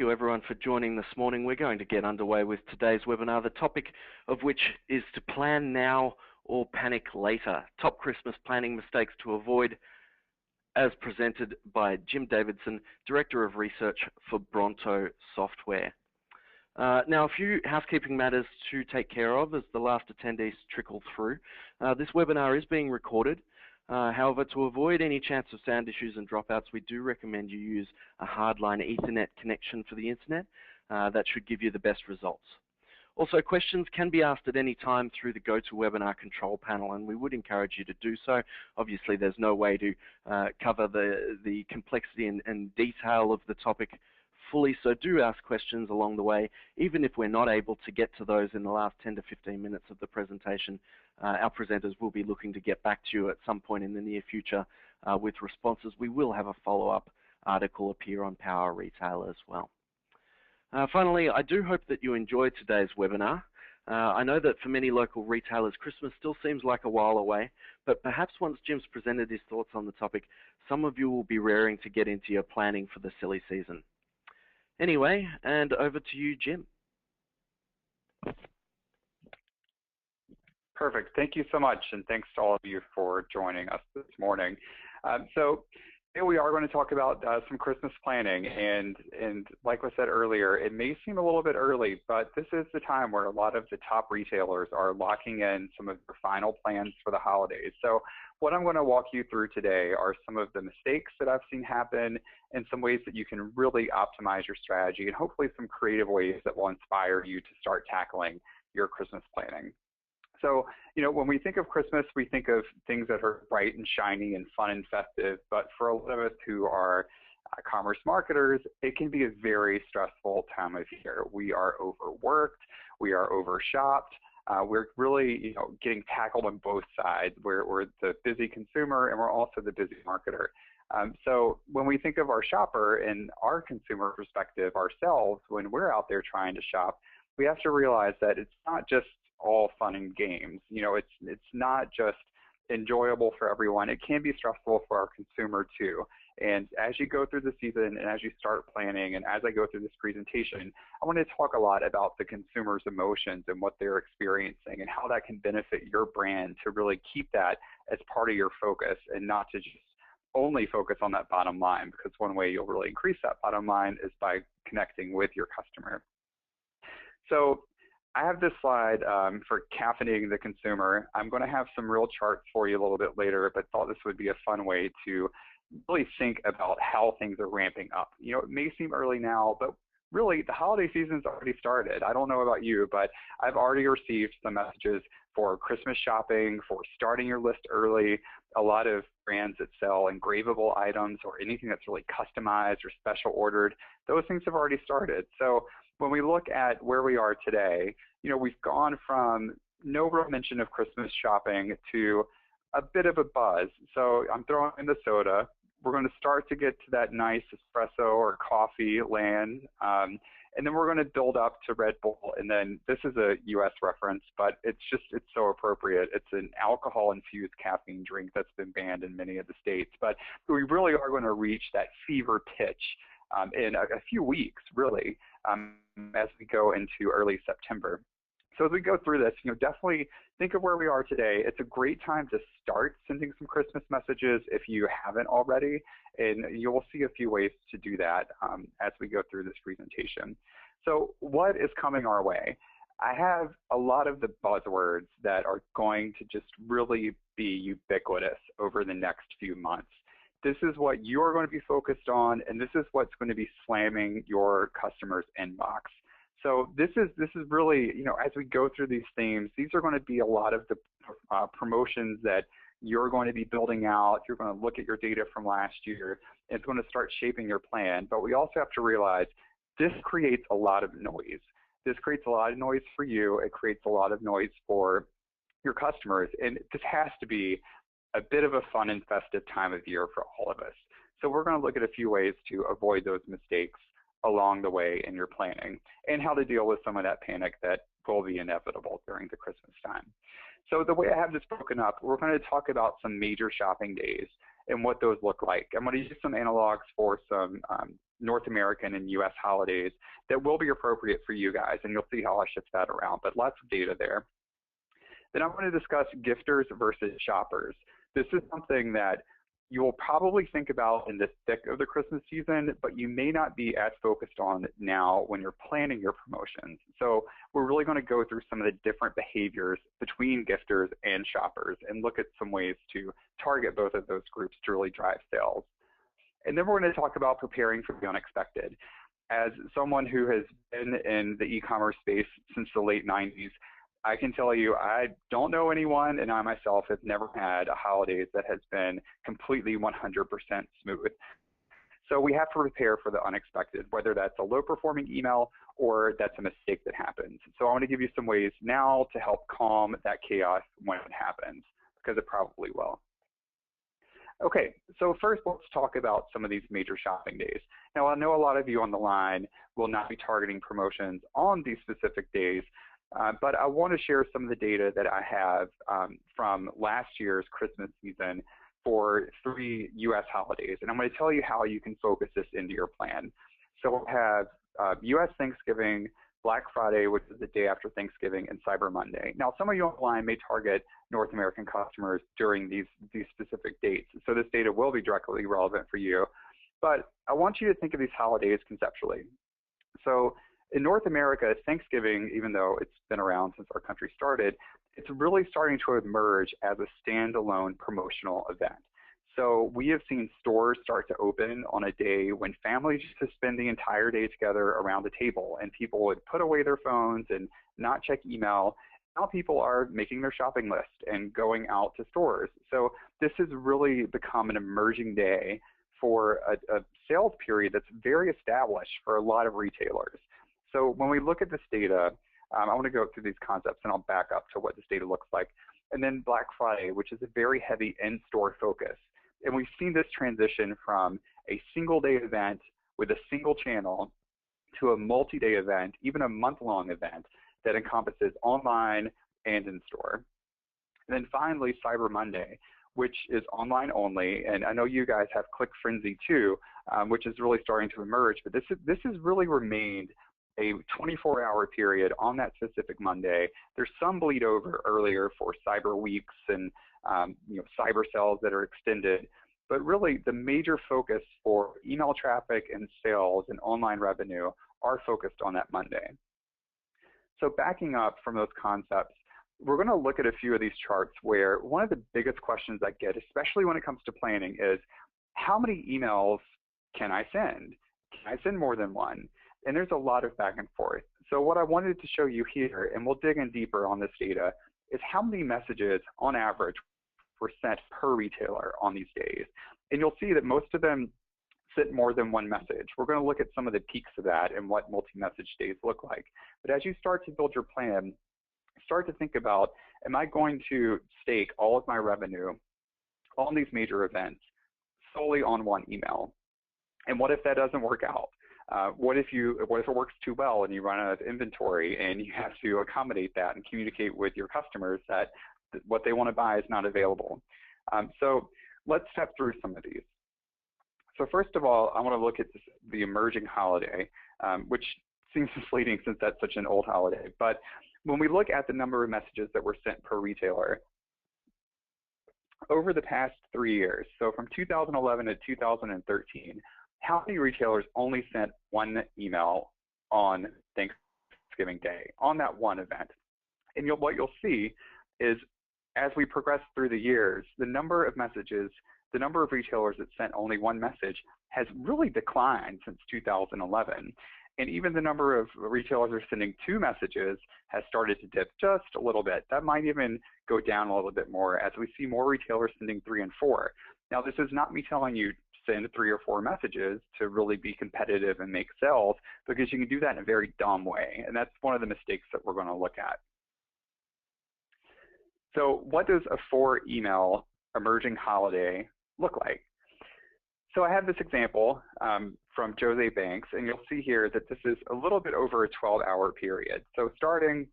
Thank you everyone for joining this morning. We're going to get underway with today's webinar, the topic of which is to plan now or panic later. Top Christmas planning mistakes to avoid, as presented by Jim Davidson, Director of Research for Bronto Software. Now, a few housekeeping matters to take care of as the last attendees trickle through. This webinar is being recorded. However, to avoid any chance of sound issues and dropouts, we do recommend you use a hardline Ethernet connection for the internet. That should give you the best results. Also, questions can be asked at any time through the GoToWebinar control panel, and we would encourage you to do so. Obviously, there's no way to cover the complexity and detail of the topic fully, so do ask questions along the way. Even if we're not able to get to those in the last 10 to 15 minutes of the presentation, our presenters will be looking to get back to you at some point in the near future with responses. We will have a follow-up article appear on Power Retail as well. Finally, I do hope that you enjoyed today's webinar. I know that for many local retailers, Christmas still seems like a while away, but perhaps once Jim's presented his thoughts on the topic, some of you will be raring to get into your planning for the silly season. Anyway, and over to you, Jim. Perfect. Thank you so much, and thanks to all of you for joining us this morning. So today we are going to talk about some Christmas planning, and like I said earlier, it may seem a little bit early, but this is the time where a lot of the top retailers are locking in some of their final plans for the holidays. So what I'm going to walk you through today are some of the mistakes that I've seen happen and some ways that you can really optimize your strategy, and hopefully some creative ways that will inspire you to start tackling your Christmas planning. So, you know, when we think of Christmas, we think of things that are bright and shiny and fun and festive, but for a lot of us who are commerce marketers, it can be a very stressful time of year. We are overworked, we are overshopped, we're really, you know, getting tackled on both sides. We're the busy consumer and we're also the busy marketer. So when we think of our shopper and our consumer perspective ourselves, when we're out there trying to shop, we have to realize that it's not just all fun and games. You know, it's not just enjoyable for everyone. It can be stressful for our consumer too. And as you go through the season and as you start planning and as I go through this presentation, I want to talk a lot about the consumer's emotions and what they're experiencing and how that can benefit your brand to really keep that as part of your focus and not to just only focus on that bottom line, because one way you'll really increase that bottom line is by connecting with your customer. So I have this slide for caffeinating the consumer. I'm going to have some real charts for you a little bit later, but thought this would be a fun way to really think about how things are ramping up. You know, it may seem early now, but really the holiday season's already started. I don't know about you, but I've already received some messages for Christmas shopping, for starting your list early. A lot of brands that sell engravable items or anything that's really customized or special ordered, those things have already started. So when we look at where we are today, you know, we've gone from no real mention of Christmas shopping to a bit of a buzz. So I'm throwing in the soda. We're going to start to get to that nice espresso or coffee land. And then we're going to build up to Red Bull. And then this is a US reference, but it's so appropriate. It's an alcohol-infused caffeine drink that's been banned in many of the states. But we really are going to reach that fever pitch in a few weeks, really, as we go into early September. So as we go through this, you know, definitely think of where we are today. It's a great time to start sending some Christmas messages if you haven't already, and you will see a few ways to do that as we go through this presentation. So what is coming our way? I have a lot of the buzzwords that are going to just really be ubiquitous over the next few months. This is what you are going to be focused on, and this is what's going to be slamming your customer's inbox. So this is really, you know, as we go through these themes, these are going to be a lot of the promotions that you're going to be building out. You're going to look at your data from last year. And it's going to start shaping your plan. But we also have to realize this creates a lot of noise. This creates a lot of noise for you. It creates a lot of noise for your customers. And this has to be a bit of a fun and festive time of year for all of us. So we're going to look at a few ways to avoid those mistakes along the way in your planning and how to deal with some of that panic that will be inevitable during the Christmas time. So the way I have this broken up, we're going to talk about some major shopping days and what those look like. I'm going to use some analogs for some North American and US holidays that will be appropriate for you guys, and you'll see how I shift that around, but lots of data there. Then I'm going to discuss gifters versus shoppers. This is something that you will probably think about in the thick of the Christmas season, but you may not be as focused on now when you're planning your promotions. So we're really going to go through some of the different behaviors between gifters and shoppers and look at some ways to target both of those groups to really drive sales. And then we're going to talk about preparing for the unexpected. As someone who has been in the e-commerce space since the late 90s, I can tell you I don't know anyone, and I myself have never had a holidays that has been completely 100% smooth. So we have to prepare for the unexpected, whether that's a low-performing email or that's a mistake that happens. So I want to give you some ways now to help calm that chaos when it happens, because it probably will. Okay, so first let's talk about some of these major shopping days. Now I know a lot of you on the line will not be targeting promotions on these specific days, but I want to share some of the data that I have from last year's Christmas season for 3 U.S. holidays, and I'm going to tell you how you can focus this into your plan. So we have U.S. Thanksgiving, Black Friday, which is the day after Thanksgiving, and Cyber Monday. Now, some of you online may target North American customers during these specific dates, so this data will be directly relevant for you. But I want you to think of these holidays conceptually. So in North America, Thanksgiving, even though it's been around since our country started, it's really starting to emerge as a standalone promotional event. So we have seen stores start to open on a day when families used to spend the entire day together around the table, and people would put away their phones and not check email. Now people are making their shopping list and going out to stores. So this has really become an emerging day for a sales period that's very established for a lot of retailers. So when we look at this data, I want to go through these concepts and I'll back up to what this data looks like. And then Black Friday, which is a very heavy in-store focus. And we've seen this transition from a single-day event with a single channel to a multi-day event, even a month-long event that encompasses online and in-store. And then finally, Cyber Monday, which is online only. And I know you guys have Click Frenzy too, which is really starting to emerge. But this has really remained a 24-hour period on that specific Monday. There's some bleed over earlier for cyber weeks and cyber sales that are extended, but really the major focus for email traffic and sales and online revenue are focused on that Monday. So backing up from those concepts, we're going to look at a few of these charts where one of the biggest questions I get, especially when it comes to planning, is how many emails can I send? Can I send more than one? And there's a lot of back and forth. So what I wanted to show you here, and we'll dig in deeper on this data, is how many messages on average were sent per retailer on these days. And you'll see that most of them sent more than one message. We're going to look at some of the peaks of that and what multi-message days look like. But as you start to build your plan, start to think about, am I going to stake all of my revenue on these major events solely on one email? And what if that doesn't work out? What if it works too well and you run out of inventory and you have to accommodate that and communicate with your customers that what they want to buy is not available? So let's step through some of these. So first of all, I want to look at the emerging holiday, which seems misleading since that's such an old holiday. But when we look at the number of messages that were sent per retailer, over the past 3 years, so from 2011 to 2013, how many retailers only sent one email on Thanksgiving Day, on that one event? And what you'll see is as we progress through the years, the number of messages, the number of retailers that sent only one message has really declined since 2011. And even the number of retailers that are sending 2 messages has started to dip just a little bit. That might even go down a little bit more as we see more retailers sending 3 and 4. Now, this is not me telling you send 3 or 4 messages to really be competitive and make sales, because you can do that in a very dumb way. And that's one of the mistakes that we're going to look at. So what does a 4 email emerging holiday look like? So I have this example from Jose Banks, and you'll see here that this is a little bit over a 12-hour period. So starting,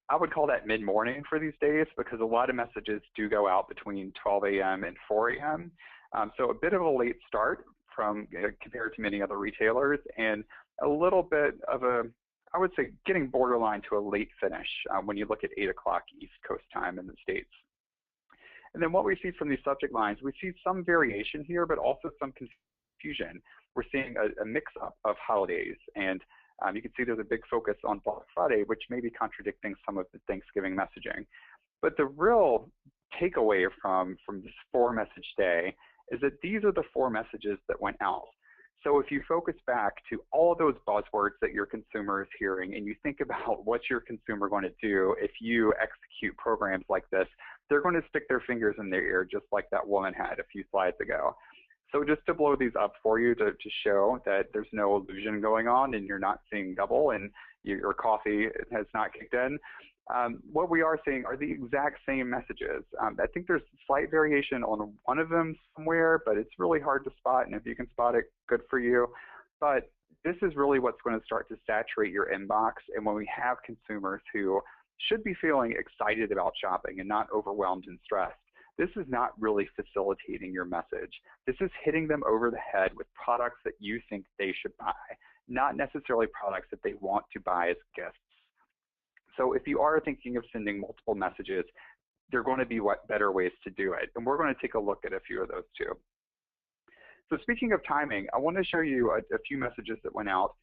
I would call that mid-morning for these days, because a lot of messages do go out between 12 a.m. and 4 a.m. So a bit of a late start from compared to many other retailers, and a little bit of a, I would say, getting borderline to a late finish when you look at 8 o'clock East Coast time in the States. And then what we see from these subject lines, we see some variation here, but also some confusion. We're seeing a mix-up of holidays, and you can see there's a big focus on Black Friday, which may be contradicting some of the Thanksgiving messaging. But the real takeaway from this 4-message day is that these are the 4 messages that went out. So if you focus back to all of those buzzwords that your consumer is hearing, and you think about what's your consumer going to do if you execute programs like this, they're going to stick their fingers in their ear just like that woman had a few slides ago. So just to blow these up for you to show that there's no illusion going on and you're not seeing double and your coffee has not kicked in, what we are seeing are the exact same messages. I think there's slight variation on one of them somewhere, but it's really hard to spot, and if you can spot it, good for you. But this is really what's going to start to saturate your inbox, and when we have consumers who should be feeling excited about shopping and not overwhelmed and stressed, this is not really facilitating your message. This is hitting them over the head with products that you think they should buy, not necessarily products that they want to buy as gifts. So if you are thinking of sending multiple messages, there are going to be better ways to do it. And we're going to take a look at a few of those too. So speaking of timing, I want to show you a few messages that went out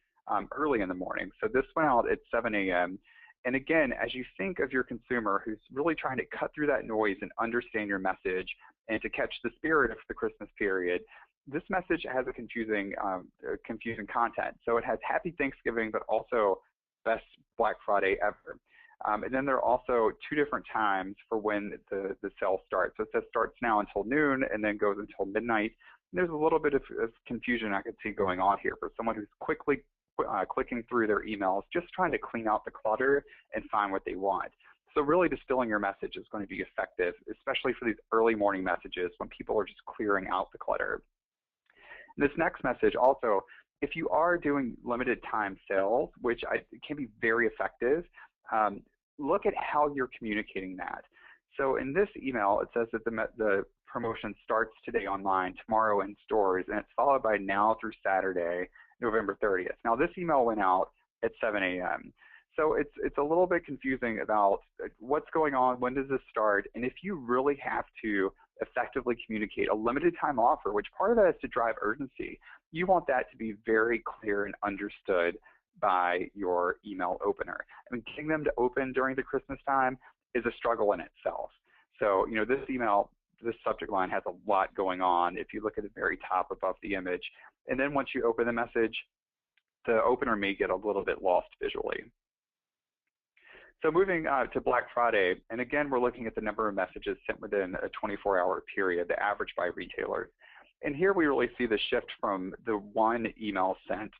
early in the morning. So this went out at 7 a.m. And again, as you think of your consumer who's really trying to cut through that noise and understand your message and to catch the spirit of the Christmas period, this message has a confusing content. So it has Happy Thanksgiving, but also Best Black Friday ever. And then there are also 2 different times for when the sale starts. So it says starts now until noon and then goes until midnight. And there's a little bit of confusion I could see going on here for someone who's quickly clicking through their emails, just trying to clean out the clutter and find what they want. So really distilling your message is going to be effective, especially for these early morning messages when people are just clearing out the clutter. And this next message also, if you are doing limited time sales, which can be very effective, look at how you're communicating that. So in this email, it says that the promotion starts today online, tomorrow in stores, and it's followed by now through Saturday, November 30th. Now this email went out at 7 a.m. So it's a little bit confusing about what's going on, when does this start, and if you really have to effectively communicate a limited time offer, which part of that is to drive urgency, you want that to be very clear and understood by your email opener. I mean, getting them to open during the Christmas time is a struggle in itself. So, this email, this subject line has a lot going on if you look at the very top above the image. And then once you open the message, the opener may get a little bit lost visually. So moving to Black Friday, and again, we're looking at the number of messages sent within a 24-hour period, the average by retailers. And here we really see the shift from the 1 email sent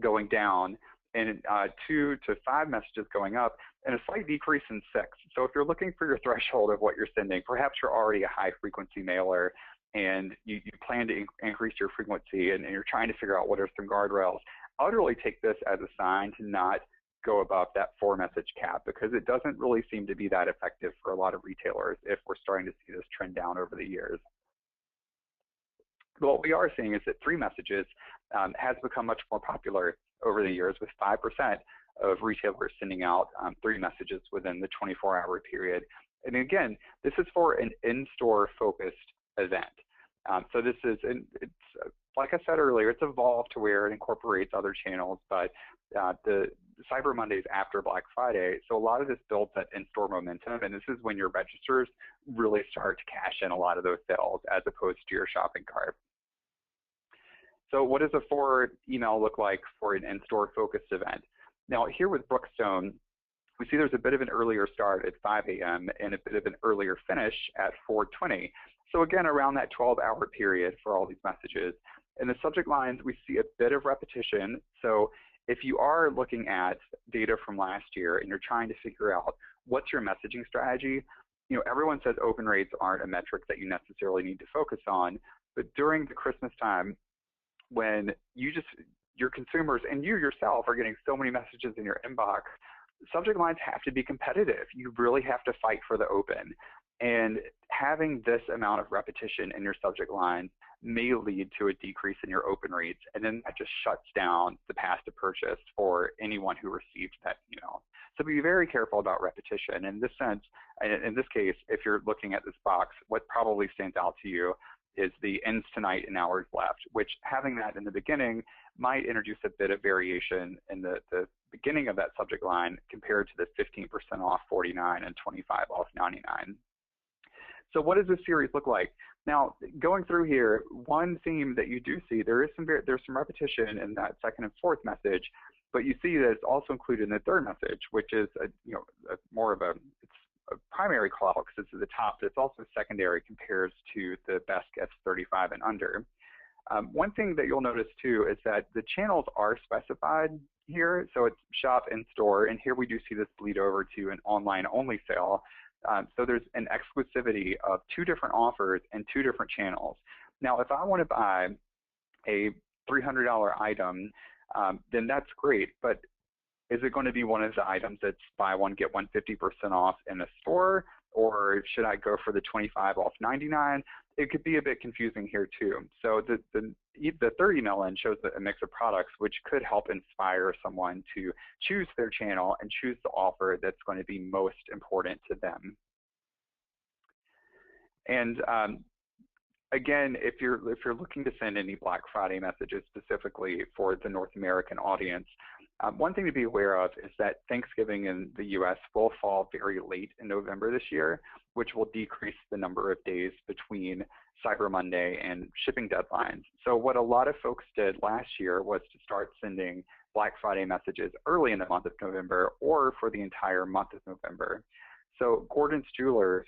going down and 2 to 5 messages going up, and a slight decrease in 6. So if you're looking for your threshold of what you're sending, perhaps you're already a high-frequency mailer and you plan to increase your frequency and you're trying to figure out what are some guardrails, I would really take this as a sign to not go above that 4-message cap, because it doesn't really seem to be that effective for a lot of retailers if we're starting to see this trend down over the years. But what we are seeing is that 3 messages has become much more popular over the years, with 5% of retailers sending out 3 messages within the 24-hour period. And again, this is for an in-store focused event. So this is, it's like I said earlier, it's evolved to where it incorporates other channels, but the Cyber Mondays after Black Friday, so a lot of this builds that in-store momentum, and this is when your registers really start to cash in a lot of those sales as opposed to your shopping cart. So what does a forward email look like for an in-store focused event? Now here with Brookstone, we see there's a bit of an earlier start at 5 a.m. and a bit of an earlier finish at 4:20. So again, around that 12-hour period for all these messages. In the subject lines, we see a bit of repetition. So if you are looking at data from last year and you're trying to figure out what's your messaging strategy, everyone says open rates aren't a metric that you necessarily need to focus on, but during the Christmas time, when your consumers and you yourself are getting so many messages in your inbox, subject lines have to be competitive. You really have to fight for the open. And having this amount of repetition in your subject line may lead to a decrease in your open reads, and then that just shuts down the path to purchase for anyone who received that email. So be very careful about repetition. In this sense, in this case, if you're looking at this box, what probably stands out to you is the ends tonight and hours left, which having that in the beginning might introduce a bit of variation in the beginning of that subject line compared to the 15% off 49 and 25 off 99. So what does this series look like? Now, going through here, one theme that you do see, there's some repetition in that second and fourth message, but you see that it's also included in the third message, which is more of a primary call out because it's at the top, but it's also secondary compares to the best gets 35 and under. One thing that you'll notice too is that the channels are specified here. So it's shop and store, and here we do see this bleed over to an online only sale. So there's an exclusivity of 2 different offers and 2 different channels. Now, if I want to buy a $300 item, then that's great, but is it going to be one of the items that's buy one, get one 50% off in a store, or should I go for the 25 off 99? It could be a bit confusing here too. So the third email in shows a mix of products, which could help inspire someone to choose their channel and choose the offer that's going to be most important to them. And again, if you're looking to send any Black Friday messages specifically for the North American audience, one thing to be aware of is that Thanksgiving in the U.S. will fall very late in November this year, which will decrease the number of days between Cyber Monday and shipping deadlines. So what a lot of folks did last year was to start sending Black Friday messages early in the month of November or for the entire month of November. So Gordon's Jewelers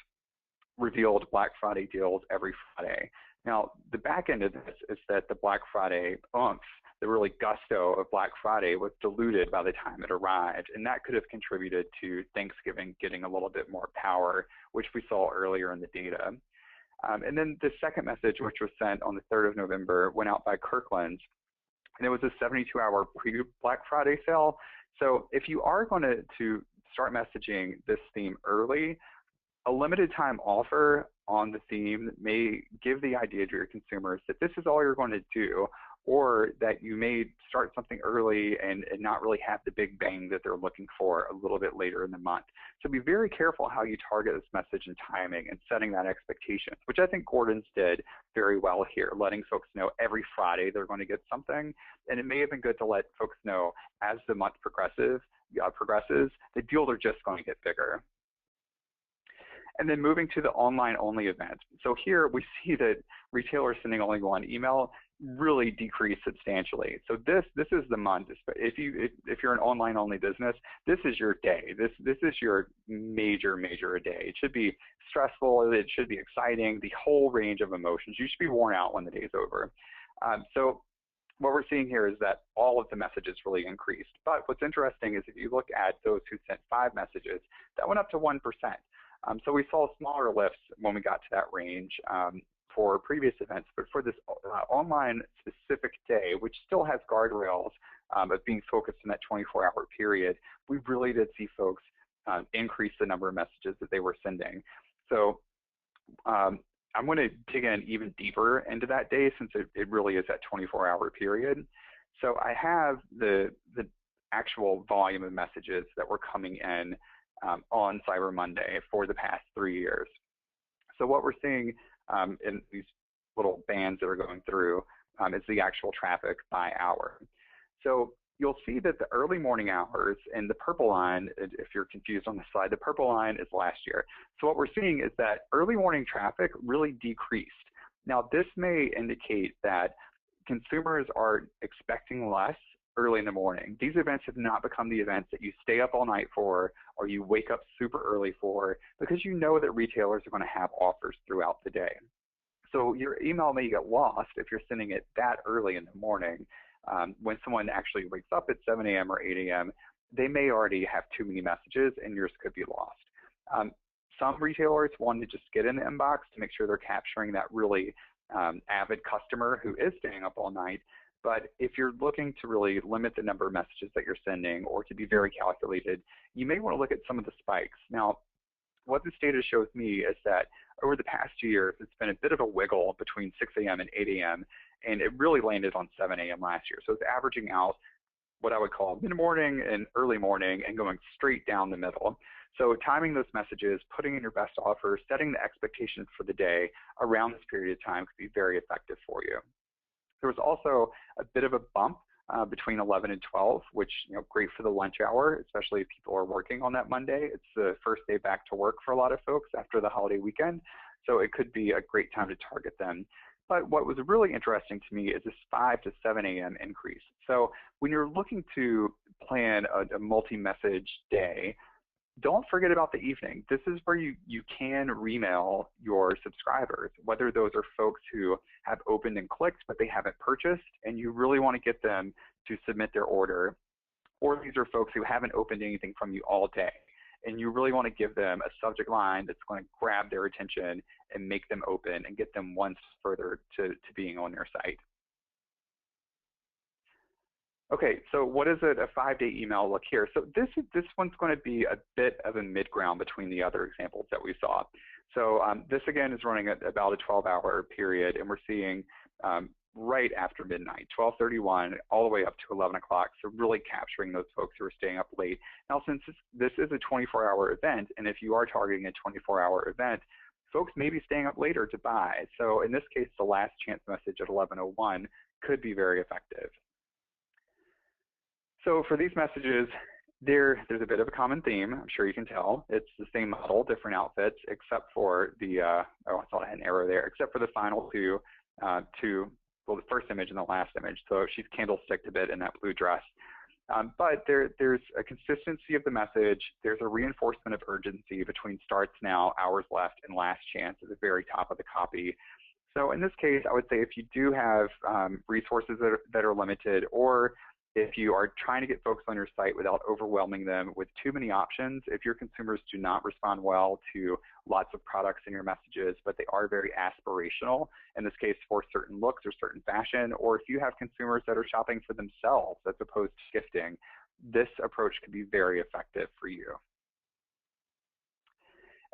revealed Black Friday deals every Friday. Now, the back end of this is that the Black Friday oomph, the really gusto of Black Friday, was diluted by the time it arrived, and that could have contributed to Thanksgiving getting a little bit more power, which we saw earlier in the data. And then the second message, which was sent on the 3rd of November, went out by Kirkland's, and it was a 72-hour pre-Black Friday sale. So if you are going to start messaging this theme early, a limited time offer on the theme may give the idea to your consumers that this is all you're going to do, or that you may start something early and not really have the big bang that they're looking for a little bit later in the month. So be very careful how you target this message and timing and setting that expectation, which I think Gordon's did very well here, letting folks know every Friday they're going to get something. And it may have been good to let folks know as the month progresses, the deals are just going to get bigger. And then moving to the online-only event. So here we see that retailers sending only one email really decreased substantially. So this is the month. If you're an online-only business, this is your day. This is your major day. It should be stressful. It should be exciting. The whole range of emotions. You should be worn out when the day's over. So what we're seeing here is that all of the messages really increased. But what's interesting is if you look at those who sent 5 messages, that went up to 1%. So we saw smaller lifts when we got to that range for previous events, but for this online specific day, which still has guardrails of being focused in that 24-hour period, we really did see folks increase the number of messages that they were sending. So I'm going to dig in even deeper into that day since it really is that 24-hour period. So I have the actual volume of messages that were coming in on Cyber Monday for the past 3 years. So what we're seeing in these little bands that are going through is the actual traffic by hour. So you'll see that the early morning hours in the purple line, if you're confused on the slide, the purple line is last year. So what we're seeing is that early morning traffic really decreased. Now this may indicate that consumers are expecting less early in the morning. These events have not become the events that you stay up all night for or you wake up super early for, because you know that retailers are going to have offers throughout the day. So your email may get lost if you're sending it that early in the morning. When someone actually wakes up at 7 a.m. or 8 a.m., they may already have too many messages and yours could be lost. Some retailers want to just get in the inbox to make sure they're capturing that really avid customer who is staying up all night. But if you're looking to really limit the number of messages that you're sending or to be very calculated, you may want to look at some of the spikes. Now, what this data shows me is that over the past 2 years, it's been a bit of a wiggle between 6 a.m. and 8 a.m., and it really landed on 7 a.m. last year. So it's averaging out what I would call mid-morning and early morning and going straight down the middle. So timing those messages, putting in your best offer, setting the expectations for the day around this period of time could be very effective for you. There was also a bit of a bump between 11 and 12, which, great for the lunch hour, especially if people are working on that Monday. It's the first day back to work for a lot of folks after the holiday weekend, so it could be a great time to target them. But what was really interesting to me is this 5 to 7 a.m. increase. So when you're looking to plan a multi-message day, don't forget about the evening. This is where you can remail your subscribers, whether those are folks who have opened and clicked but they haven't purchased and you really want to get them to submit their order, or these are folks who haven't opened anything from you all day and you really want to give them a subject line that's going to grab their attention and make them open and get them one step further to being on your site. Okay, so what does a 5-day email look here? So this one's going to be a bit of a mid-ground between the other examples that we saw. So this again is running at about a 12-hour period, and we're seeing right after midnight, 12:31, all the way up to 11 o'clock. So really capturing those folks who are staying up late. Now, since this is a 24-hour event, and if you are targeting a 24-hour event, folks may be staying up later to buy. So in this case, the last chance message at 11:01 could be very effective. So for these messages, there's a bit of a common theme. I'm sure you can tell. It's the same model, different outfits, except for the, I thought I had an arrow there, except for the final two, well, the first image and the last image. So she's candlesticked a bit in that blue dress. But there's a consistency of the message. There's a reinforcement of urgency between starts now, hours left, and last chance at the very top of the copy. So in this case, I would say if you do have resources that are limited, or if you are trying to get folks on your site without overwhelming them with too many options, if your consumers do not respond well to lots of products in your messages, but they are very aspirational, in this case for certain looks or certain fashion, or if you have consumers that are shopping for themselves as opposed to gifting, this approach can be very effective for you.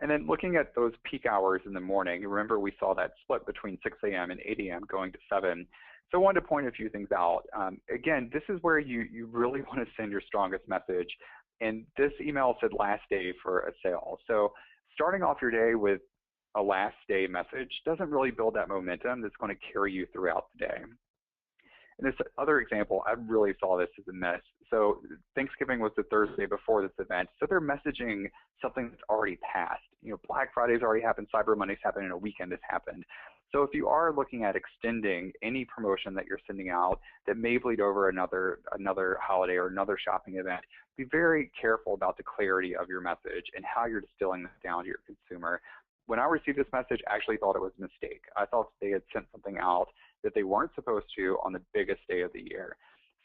And then looking at those peak hours in the morning, remember we saw that split between 6 a.m. and 8 a.m. going to 7. So I wanted to point a few things out. Again, this is where you really want to send your strongest message. And this email said last day for a sale. So starting off your day with a last day message doesn't really build that momentum that's going to carry you throughout the day. In this other example, I really saw this as a mess. So Thanksgiving was the Thursday before this event, so they're messaging something that's already passed. Black Friday's already happened, Cyber Monday's happened, and a weekend has happened. So if you are looking at extending any promotion that you're sending out that may bleed over another holiday or another shopping event, be very careful about the clarity of your message and how you're distilling this down to your consumer. When I received this message, I actually thought it was a mistake. I thought they had sent something out that they weren't supposed to on the biggest day of the year.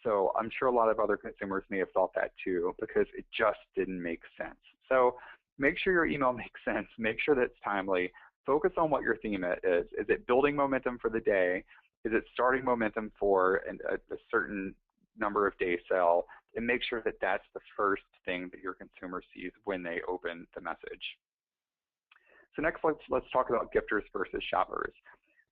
So I'm sure a lot of other consumers may have thought that too, because it just didn't make sense. So make sure your email makes sense. Make sure that it's timely. Focus on what your theme is. Is it building momentum for the day? Is it starting momentum for a certain number of day sale? And make sure that that's the first thing that your consumer sees when they open the message. So next, let's talk about gifters versus shoppers.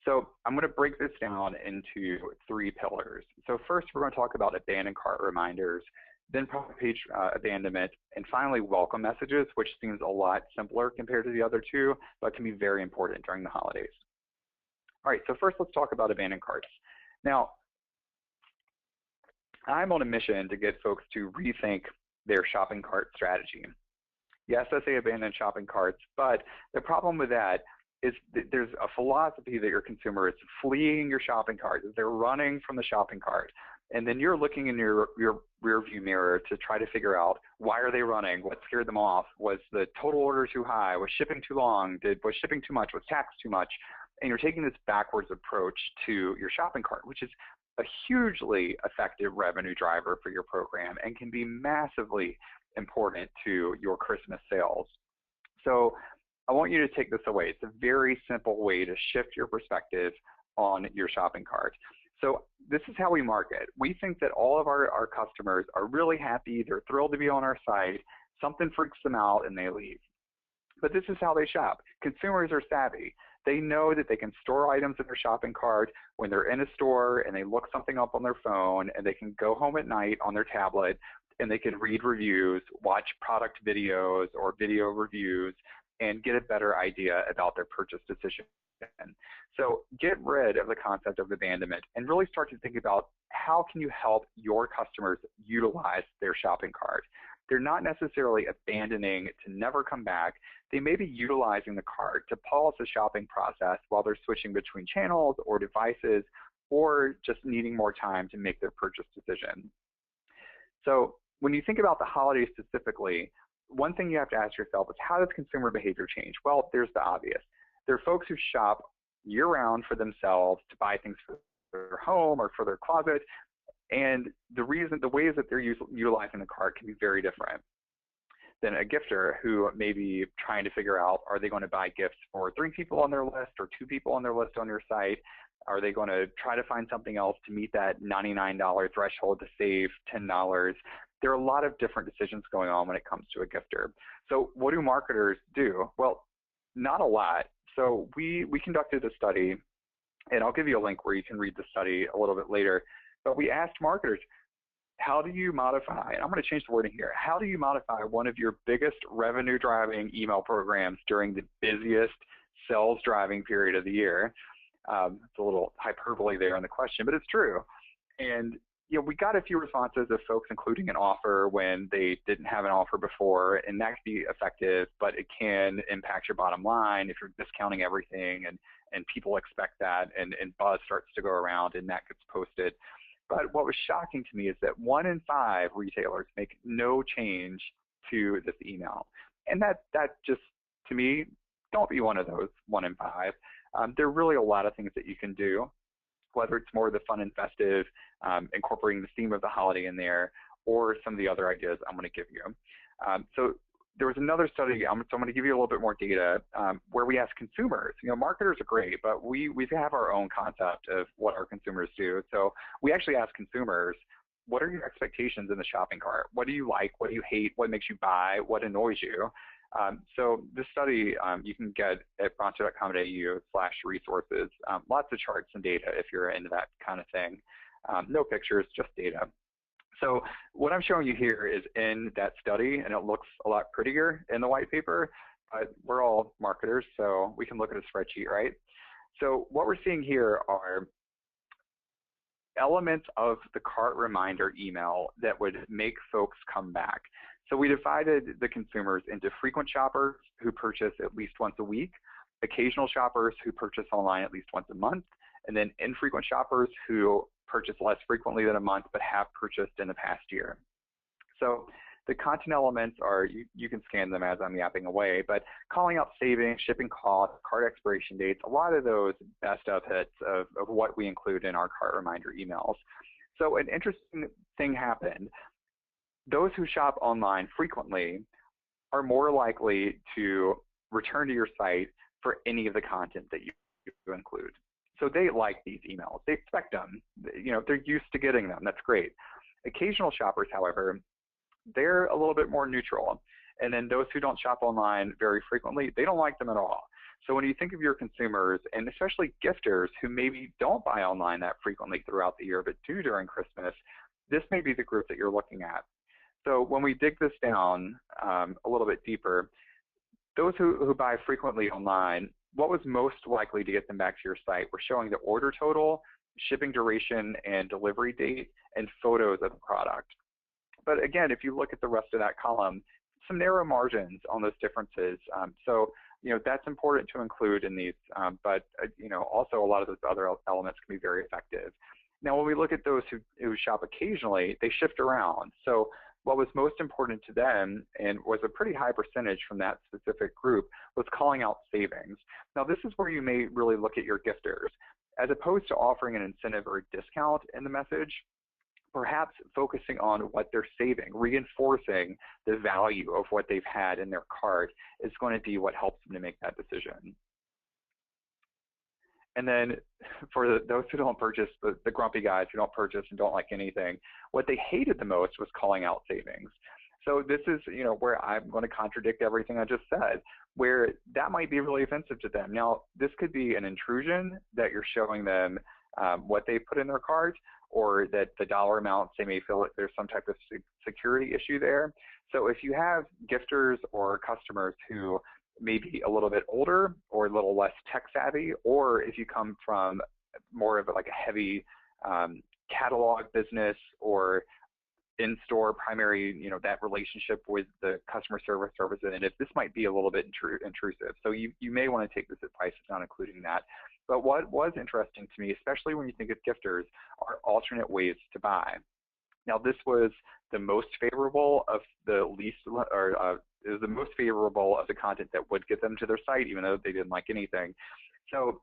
So I'm going to break this down into 3 pillars. So first, we're going to talk about abandoned cart reminders, then product page abandonment, and finally welcome messages, which seems a lot simpler compared to the other 2, but can be very important during the holidays. All right, so first let's talk about abandoned carts. Now, I'm on a mission to get folks to rethink their shopping cart strategy. Yes, I say abandoned shopping carts, but the problem with that is that there's a philosophy that your consumer is fleeing your shopping cart. They're running from the shopping cart. And then you're looking in your rear view mirror to try to figure out, why are they running? What scared them off? Was the total order too high? Was shipping too long? Was shipping too much? Was tax too much? And you're taking this backwards approach to your shopping cart, which is a hugely effective revenue driver for your program and can be massively important to your Christmas sales. So I want you to take this away. It's a very simple way to shift your perspective on your shopping cart. So this is how we market. We think that all of our customers are really happy, they're thrilled to be on our site, something freaks them out and they leave. But this is how they shop. Consumers are savvy. They know that they can store items in their shopping cart when they're in a store and they look something up on their phone, and they can go home at night on their tablet and they can read reviews, watch product videos or video reviews, and get a better idea about their purchase decision. So get rid of the concept of abandonment and really start to think about how can you help your customers utilize their shopping cart. They're not necessarily abandoning to never come back. They may be utilizing the cart to pause the shopping process while they're switching between channels or devices, or just needing more time to make their purchase decision. So when you think about the holidays specifically, one thing you have to ask yourself is, how does consumer behavior change? Well, there's the obvious. There are folks who shop year-round for themselves to buy things for their home or for their closet, and the ways that they're utilizing the cart can be very different than a gifter who may be trying to figure out, are they going to buy gifts for 3 people on their list or 2 people on their list on your site? Are they going to try to find something else to meet that $99 threshold to save $10? There are a lot of different decisions going on when it comes to a gifter. So what do marketers do? Well, not a lot. So we conducted a study, and I'll give you a link where you can read the study a little bit later. But we asked marketers, how do you modify, and I'm going to change the wording here, how do you modify one of your biggest revenue-driving email programs during the busiest sales-driving period of the year? It's a little hyperbole there in the question, but it's true. And we got a few responses of folks including an offer when they didn't have an offer before, and that can be effective, but it can impact your bottom line if you're discounting everything, and people expect that, and buzz starts to go around and that gets posted. But what was shocking to me is that 1 in 5 retailers make no change to this email. And that just, to me, don't be one of those 1 in 5. There are really a lot of things that you can do, whether it's more of the fun and festive, incorporating the theme of the holiday in there, or some of the other ideas I'm going to give you. So there was another study, so I'm going to give you a little bit more data, where we asked consumers. Marketers are great, but we have our own concept of what our consumers do. So we actually asked consumers, what are your expectations in the shopping cart? What do you like? What do you hate? What makes you buy? What annoys you? So this study you can get at bronto.com.au/resources. Lots of charts and data if you're into that kind of thing. No pictures, just data. So what I'm showing you here is in that study, and it looks a lot prettier in the white paper, but we're all marketers, so we can look at a spreadsheet, right? So what we're seeing here are elements of the cart reminder email that would make folks come back. So we divided the consumers into frequent shoppers who purchase at least once a week, occasional shoppers who purchase online at least once a month, and then infrequent shoppers who purchase less frequently than a month but have purchased in the past year. So the content elements are, you can scan them as I'm yapping away, but calling out savings, shipping costs, cart expiration dates, a lot of those best of hits of what we include in our cart reminder emails. So an interesting thing happened. Those who shop online frequently are more likely to return to your site for any of the content that you include. So they like these emails. They expect them. They're used to getting them. That's great. Occasional shoppers, however, they're a little bit more neutral. And then those who don't shop online very frequently, they don't like them at all. So when you think of your consumers, and especially gifters who maybe don't buy online that frequently throughout the year but do during Christmas, this may be the group that you're looking at. So when we dig this down a little bit deeper, those who buy frequently online, what was most likely to get them back to your site? We're showing the order total, shipping duration and delivery date, and photos of the product. But again, if you look at the rest of that column, some narrow margins on those differences. So that's important to include in these, but also a lot of those other elements can be very effective. Now, when we look at those who shop occasionally, they shift around. So what was most important to them, and was a pretty high percentage from that specific group, was calling out savings. Now, this is where you may really look at your gifters. As opposed to offering an incentive or a discount in the message, perhaps focusing on what they're saving, reinforcing the value of what they've had in their cart is going to be what helps them to make that decision. And then for those who don't purchase, the grumpy guys who don't purchase and don't like anything, what they hated the most was calling out savings. So this is, where I'm going to contradict everything I just said, where that might be really offensive to them. Now, this could be an intrusion that you're showing them what they put in their cart, or that the dollar amounts, they may feel that there's some type of security issue there. So if you have gifters or customers who may be a little bit older or a little less tech savvy, or if you come from more of like a heavy catalog business or in-store primary, that relationship with the customer service representative, this might be a little bit intrusive. So you may want to take this advice of not including that. But what was interesting to me, especially when you think of gifters, are alternate ways to buy. Now, this was the most favorable of the least, or it was the most favorable of the content that would get them to their site, even though they didn't like anything. So,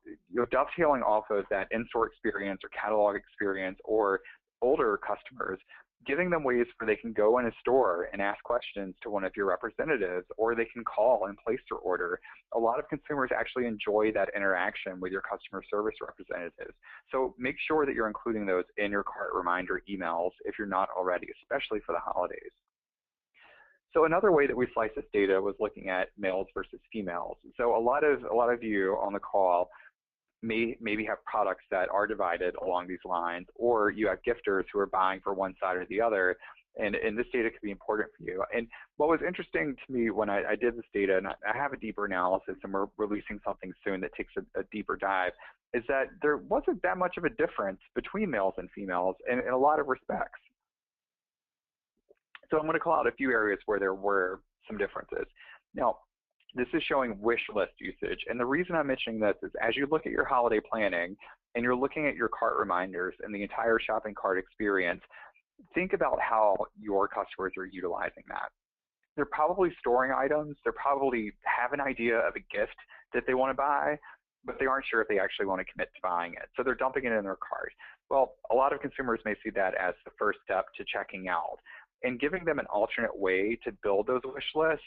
dovetailing off of that in-store experience or catalog experience, or older customers, giving them ways where they can go in a store and ask questions to one of your representatives, or they can call and place their order. A lot of consumers actually enjoy that interaction with your customer service representatives. So make sure that you're including those in your cart reminder emails if you're not already, especially for the holidays. So another way that we slice this data was looking at males versus females. So a lot of you on the call maybe have products that are divided along these lines, or you have gifters who are buying for one side or the other, and this data could be important for you. And what was interesting to me when I did this data, and I have a deeper analysis, and we're releasing something soon that takes a deeper dive, is that there wasn't that much of a difference between males and females in a lot of respects. So I'm going to call out a few areas where there were some differences. Now, this is showing wish list usage. And the reason I'm mentioning this is as you look at your holiday planning and you're looking at your cart reminders and the entire shopping cart experience, think about how your customers are utilizing that. They're probably storing items. They probably have an idea of a gift that they want to buy, but they aren't sure if they actually want to commit to buying it. So they're dumping it in their cart. Well, a lot of consumers may see that as the first step to checking out. And giving them an alternate way to build those wish lists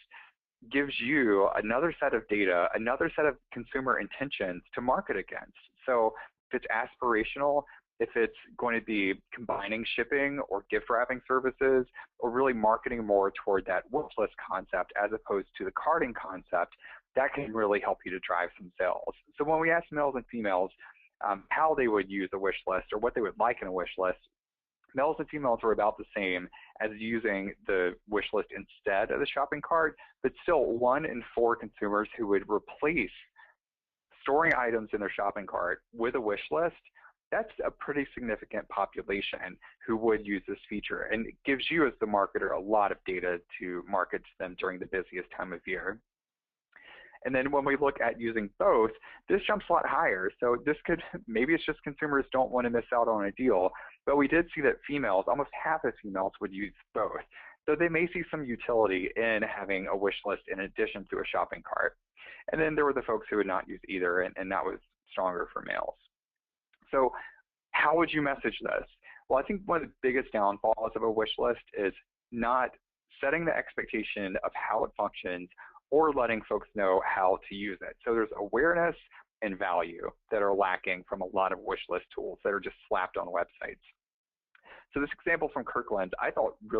gives you another set of data, another set of consumer intentions to market against. So if it's aspirational, if it's going to be combining shipping or gift wrapping services, or really marketing more toward that wish list concept as opposed to the carting concept, that can really help you to drive some sales. So when we ask males and females how they would use a wish list or what they would like in a wish list, males and females were about the same as using the wish list instead of the shopping cart, but still 1 in 4 consumers who would replace storing items in their shopping cart with a wish list, that's a pretty significant population who would use this feature. And it gives you as the marketer a lot of data to market to them during the busiest time of year. And then when we look at using both, this jumps a lot higher. So this could, maybe it's just consumers don't want to miss out on a deal, but we did see that females, almost half of females would use both. So they may see some utility in having a wish list in addition to a shopping cart. And then there were the folks who would not use either, and that was stronger for males. So how would you message this? Well, I think one of the biggest downfalls of a wish list is not setting the expectation of how it functions or letting folks know how to use it. So there's awareness and value that are lacking from a lot of wish list tools that are just slapped on websites. So this example from Kirkland, I thought it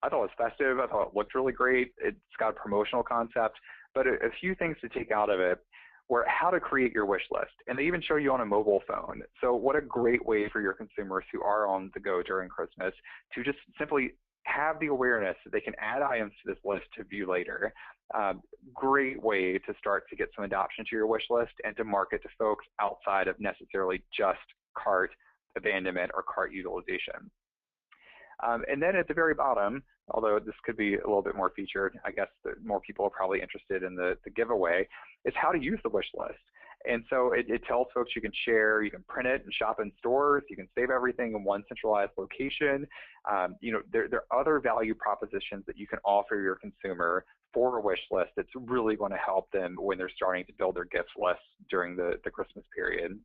was festive. I thought it looked really great. It's got a promotional concept, but a few things to take out of it were how to create your wish list. And they even show you on a mobile phone. So what a great way for your consumers who are on the go during Christmas to just simply have the awareness that they can add items to this list to view later. Great way to start to get some adoption to your wish list and to market to folks outside of necessarily just cart abandonment or cart utilization. And then at the very bottom, although this could be a little bit more featured, I guess that more people are probably interested in the giveaway, is how to use the wish list. And so it tells folks you can share, you can print it and shop in stores, you can save everything in one centralized location. There are other value propositions that you can offer your consumer for a wish list that's really going to help them when they're starting to build their gifts list during the Christmas period.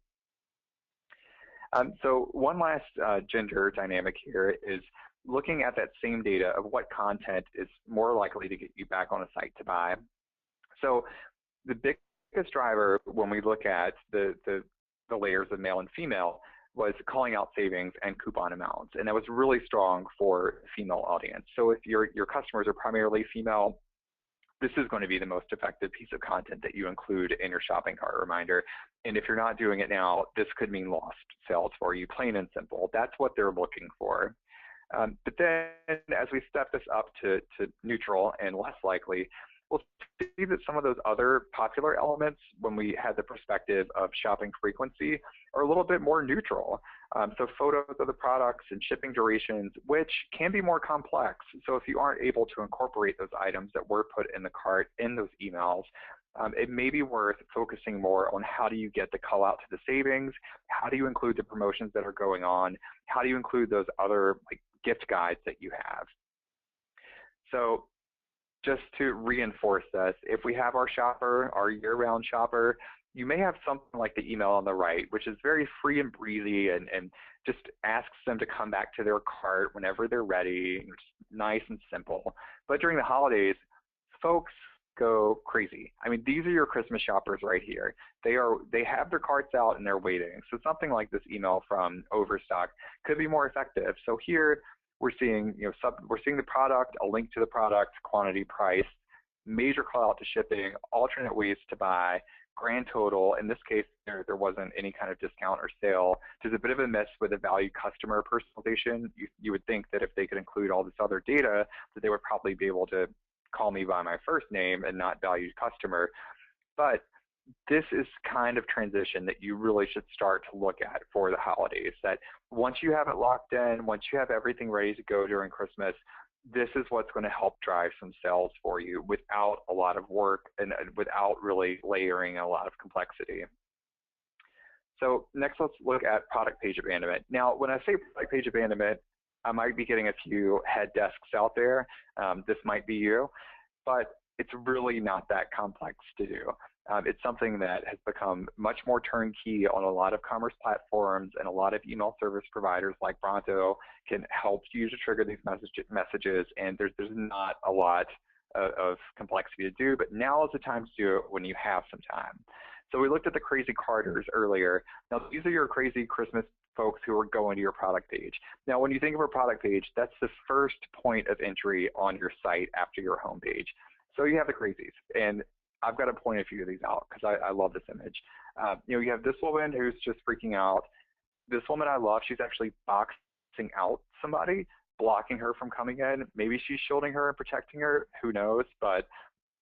So one last gender dynamic here is looking at that same data of what content is more likely to get you back on a site to buy. So the big biggest driver when we look at the layers of male and female was calling out savings and coupon amounts, and that was really strong for female audience. So if your customers are primarily female, this is going to be the most effective piece of content that you include in your shopping cart reminder. And if you're not doing it now, this could mean lost sales for you, plain and simple. That's what they're looking for. But then as we step this up to neutral and less likely, we'll see that some of those other popular elements, when we had the perspective of shopping frequency, are a little bit more neutral. So photos of the products and shipping durations, which can be more complex. So if you aren't able to incorporate those items that were put in the cart in those emails, it may be worth focusing more on how do you get the call out to the savings, how do you include the promotions that are going on, how do you include those other like gift guides that you have. So just to reinforce this, if we have our shopper, our year-round shopper, you may have something like the email on the right, which is very free and breezy and just asks them to come back to their cart whenever they're ready. It's nice and simple. But during the holidays, folks go crazy. I mean, these are your Christmas shoppers right here. They have their carts out and they're waiting. So something like this email from Overstock could be more effective. So here we're seeing, we're seeing the product, a link to the product, quantity, price, major call out to shipping, alternate ways to buy, grand total. In this case, there wasn't any kind of discount or sale. There's a bit of a miss with the value customer personalization. You would think that if they could include all this other data, that they would probably be able to call me by my first name and not valued customer. But this is kind of transition that you really should start to look at for the holidays, that once you have it locked in, once you have everything ready to go during Christmas, this is what's going to help drive some sales for you without a lot of work and without really layering a lot of complexity. So next, let's look at product page abandonment. Now, when I say product page abandonment, I might be getting a few head desks out there. This might be you, but it's really not that complex to do. It's something that has become much more turnkey on a lot of commerce platforms, and a lot of email service providers like Bronto can help you to trigger these messages, and there's not a lot of complexity to do, but now is the time to do it when you have some time. So we looked at the crazy carters earlier. Now these are your crazy Christmas folks who are going to your product page. Now when you think of a product page, that's the first point of entry on your site after your home page. So you have the crazies, and I've got to point a few of these out because I love this image. You have this woman who's just freaking out. This woman I love, she's actually boxing out somebody, blocking her from coming in. Maybe she's shielding her and protecting her, who knows, but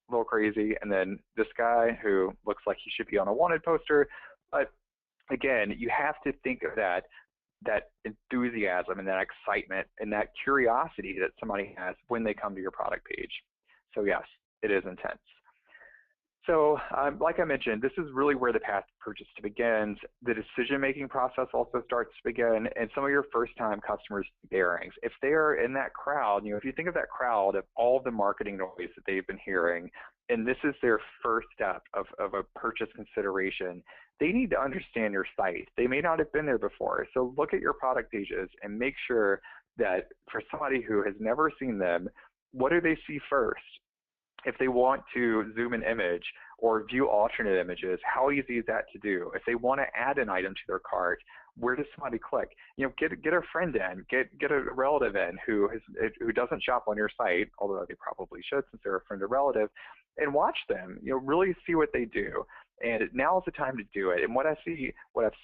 a little crazy. And then this guy who looks like he should be on a wanted poster. But again, you have to think of that enthusiasm and that excitement and that curiosity that somebody has when they come to your product page. So yes, it is intense. So like I mentioned, this is really where the path to purchase begins. The decision-making process also starts to begin, and some of your first-time customers' bearings. If they are in that crowd, if you think of that crowd of all the marketing noise that they've been hearing, and this is their first step of a purchase consideration, they need to understand your site. They may not have been there before. So look at your product pages and make sure that for somebody who has never seen them, what do they see first? If they want to zoom an image or view alternate images, how easy is that to do? If they want to add an item to their cart, where does somebody click? Get a friend in, get a relative in who doesn't shop on your site, although they probably should since they're a friend or relative, and watch them. Really see what they do. And now is the time to do it. And what I've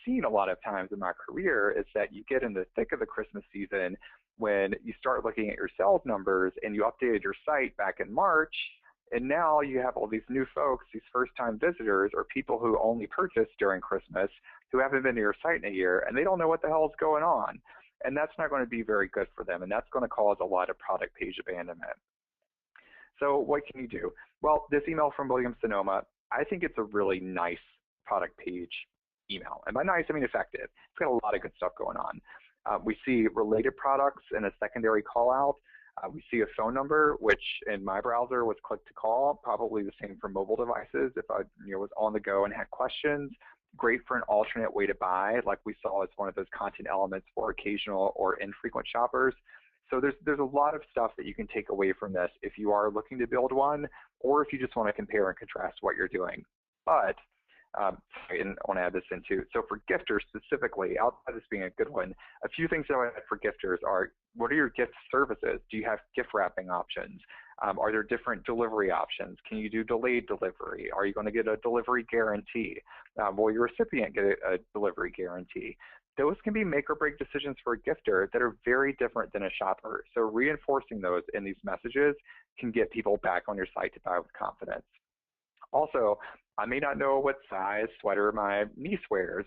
seen a lot of times in my career is that you get in the thick of the Christmas season when you start looking at your sales numbers and you updated your site back in March. And now you have all these new folks, these first-time visitors or people who only purchased during Christmas who haven't been to your site in a year, and they don't know what the hell is going on. And that's not going to be very good for them, and that's going to cause a lot of product page abandonment. So what can you do? Well, this email from Williams-Sonoma, I think it's a really nice product page email. And by nice, I mean effective. It's got a lot of good stuff going on. We see related products in a secondary call-out. We see a phone number, which in my browser was click to call, probably the same for mobile devices if I was on the go and had questions. Great for an alternate way to buy, like we saw as one of those content elements for occasional or infrequent shoppers. So there's a lot of stuff that you can take away from this if you are looking to build one, or if you just want to compare and contrast what you're doing. But and I want to add this in too. So for gifters specifically, outside of this being a good one, a few things that I would add for gifters are, what are your gift services? Do you have gift wrapping options? Are there different delivery options? Can you do delayed delivery? Are you going to get a delivery guarantee? Will your recipient get a delivery guarantee? Those can be make or break decisions for a gifter that are very different than a shopper. So reinforcing those in these messages can get people back on your site to buy with confidence. Also, I may not know what size sweater my niece wears,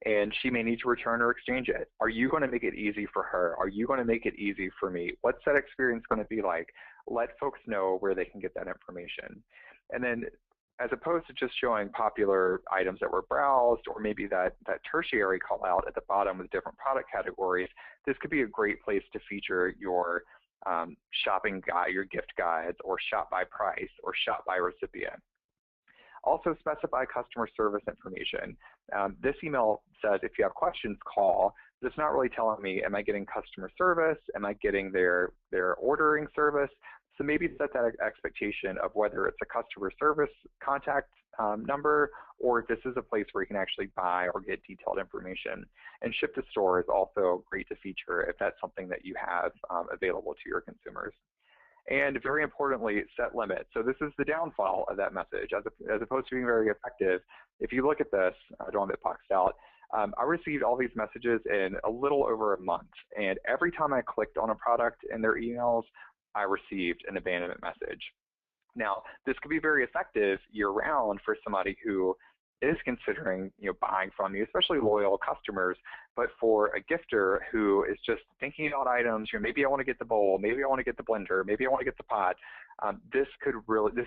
and she may need to return or exchange it. Are you going to make it easy for her? Are you going to make it easy for me? What's that experience going to be like? Let folks know where they can get that information. And then, as opposed to just showing popular items that were browsed, or maybe that tertiary call out at the bottom with different product categories, this could be a great place to feature your shopping guide, your gift guides, or shop by price, or shop by recipient. Also specify customer service information. This email says if you have questions, call. But it's not really telling me, am I getting customer service? Am I getting their ordering service? So maybe set that expectation of whether it's a customer service contact number, or if this is a place where you can actually buy or get detailed information. And ship to store is also great to feature if that's something that you have available to your consumers. And very importantly, set limits. So this is the downfall of that message. As opposed to being very effective, if you look at this, I don't have it boxed out, I received all these messages in a little over a month. And every time I clicked on a product in their emails, I received an abandonment message. Now, this could be very effective year-round for somebody who is considering buying from you, especially loyal customers. But for a gifter who is just thinking about items, maybe I want to get the bowl, maybe I want to get the blender, maybe I want to get the pot, this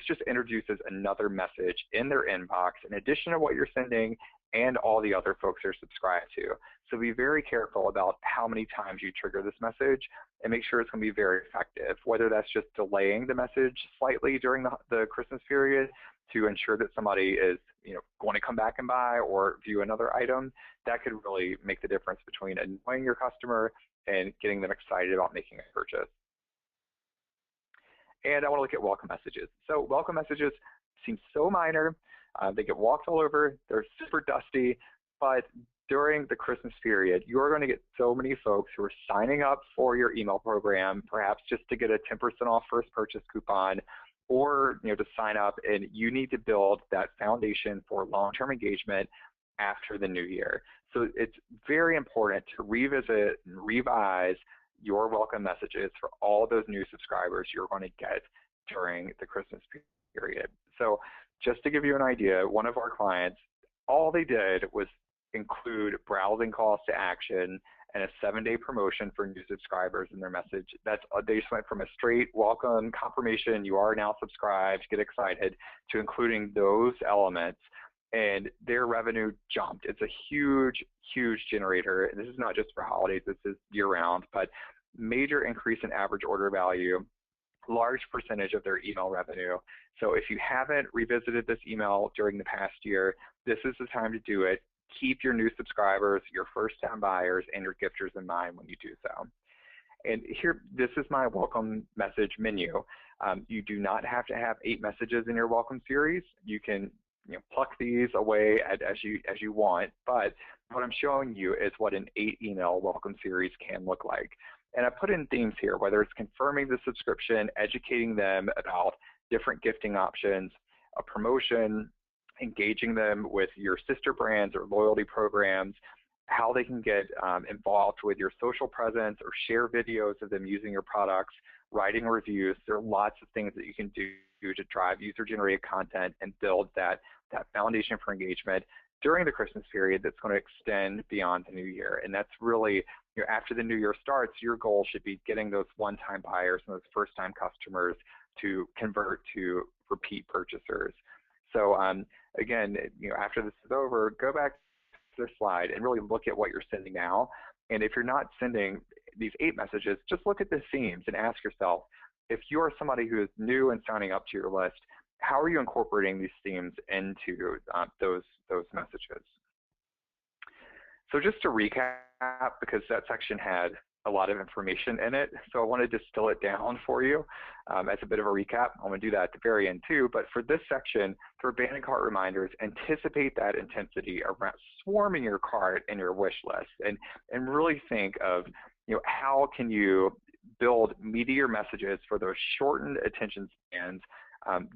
just introduces another message in their inbox in addition to what you're sending and all the other folks are subscribed to. So be very careful about how many times you trigger this message and make sure it's going to be very effective, whether that's just delaying the message slightly during the Christmas period to ensure that somebody is going to come back and buy or view another item. That could really make the difference between annoying your customer and getting them excited about making a purchase. And I want to look at welcome messages. So welcome messages seem so minor. They get walked all over. They're super dusty. But during the Christmas period, you're going to get so many folks who are signing up for your email program, perhaps just to get a 10% off first purchase coupon, or to sign up, and you need to build that foundation for long-term engagement after the new year. So it's very important to revisit and revise your welcome messages for all those new subscribers you're going to get during the Christmas period. So just to give you an idea, one of our clients, all they did was include browsing calls to action and a 7-day promotion for new subscribers in their message. They just went from a straight welcome confirmation, you are now subscribed, get excited, to including those elements, and their revenue jumped. It's a huge, huge generator. And this is not just for holidays, this is year-round, but major increase in average order value, large percentage of their email revenue. So if you haven't revisited this email during the past year, this is the time to do it. Keep your new subscribers, your first-time buyers, and your gifters in mind when you do so. And here, this is my welcome message menu. You do not have to have 8 messages in your welcome series. You can pluck these away as you want, but what I'm showing you is what an 8-email welcome series can look like. And I put in themes here, whether it's confirming the subscription, educating them about different gifting options, a promotion, engaging them with your sister brands or loyalty programs, how they can get involved with your social presence or share videos of them using your products, writing reviews. There are lots of things that you can do to drive user-generated content and build that foundation for engagement during the Christmas period that's going to extend beyond the new year. And that's really, after the new year starts, your goal should be getting those one-time buyers and those first-time customers to convert to repeat purchasers. So again, after this is over, go back to the slide and really look at what you're sending now. And if you're not sending these 8 messages, just look at the themes and ask yourself, if you are somebody who is new and signing up to your list, how are you incorporating these themes into those messages? So just to recap, because that section had a lot of information in it. So I want to distill it down for you as a bit of a recap. I'm going to do that at the very end too. But for this section, for abandoned cart reminders, anticipate that intensity around swarming your cart and your wish list, and really think of, how can you build meatier messages for those shortened attention spans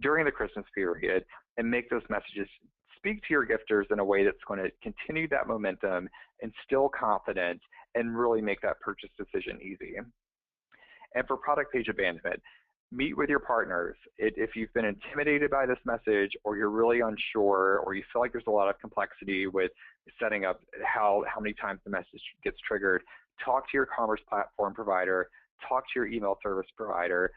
during the Christmas period, and make those messages speak to your gifters in a way that's going to continue that momentum, instill confidence, and really make that purchase decision easy. And for product page abandonment, meet with your partners. If you've been intimidated by this message, or you're really unsure, or you feel like there's a lot of complexity with setting up how many times the message gets triggered, talk to your commerce platform provider, talk to your email service provider,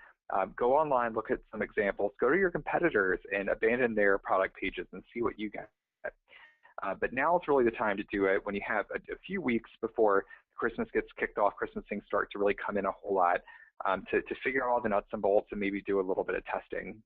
go online, look at some examples, go to your competitors and abandon their product pages and see what you get. But now is really the time to do it, when you have a few weeks before Christmas gets kicked off, Christmas things start to really come in a whole lot, to figure out all the nuts and bolts and maybe do a little bit of testing.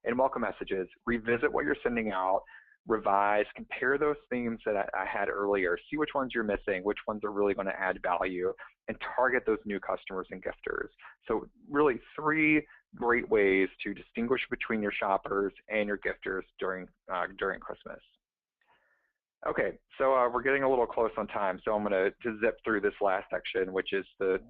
And welcome messages, revisit what you're sending out, revise, compare those themes that I had earlier, see which ones you're missing, which ones are really going to add value, and target those new customers and gifters. So really 3 great ways to distinguish between your shoppers and your gifters during Christmas. Okay, so we're getting a little close on time, so I'm going to zip through this last section, which is the